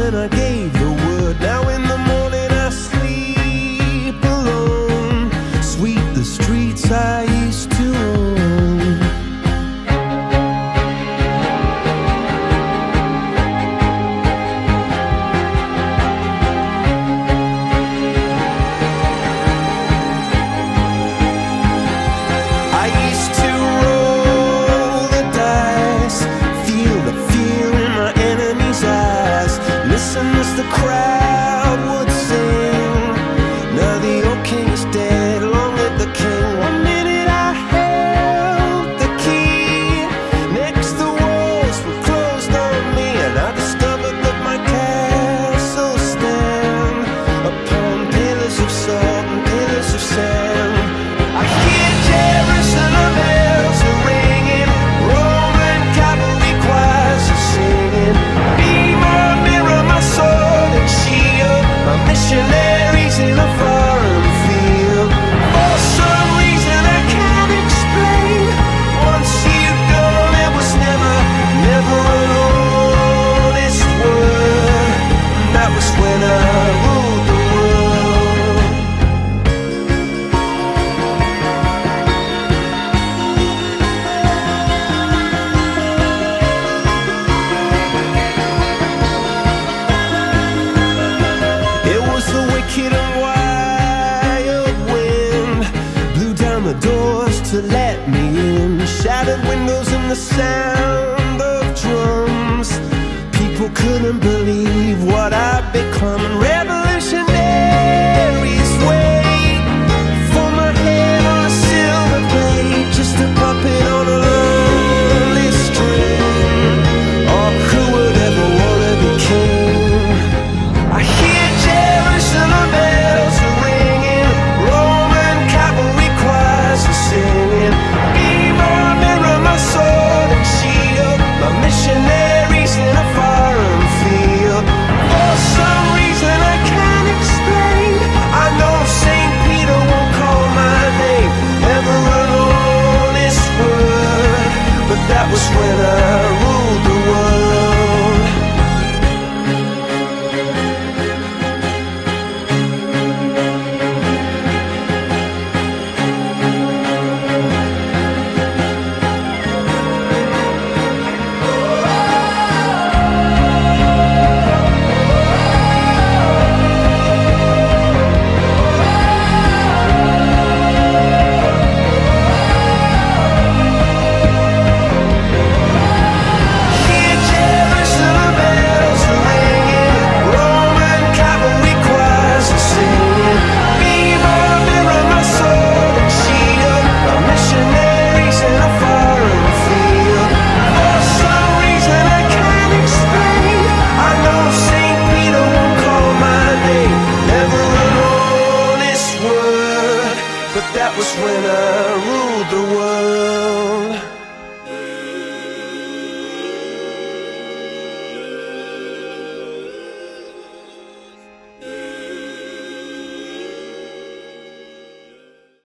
when I gave the word. Now in the morning I sleep alone. Sweep the streets I used to own. I used to roll the dice, feel the fear in my enemy's eyes, listen as the crowd would sing. Now the old king is dead, long live the king. One minute I held the key, next the walls were closed on me, and I discovered that my castle stand upon pillars of salt and pillars of sand. I hear Jerusalem bells are ringing, Roman cavalry choirs are singing. Be my mirror, my sword and shield, my missionaries in a foreign field. For some reason I can't explain, once you've gone it was never, never an honest word. And that was when I ruled the world. It was the wicked and wild wind, blew down the doors to let me in, shattered windows and the sound of drums. People couldn't believe what I'd become. And revolutionaries wait for my head on a silver plate, just a puppet on a lonely string. Oh, who would ever wanna be king? I hear Jerusalem bells are ringing, Roman cavalry choirs are singing. Be my mirror, my sword and shield, my missionaries in a foreign field. For some reason I can't explain, I know St. Peter won't call my name, never an honest word. But that was when I ruled the world. Hear Jerusalem bells are ringing, Roman cavalry choirs are singing. Be my mirror, my sword and shield, my missionaries in a foreign field. For some reason I can't explain, I know St. Peter won't call my name, never an honest word. But that was when I ruled the world.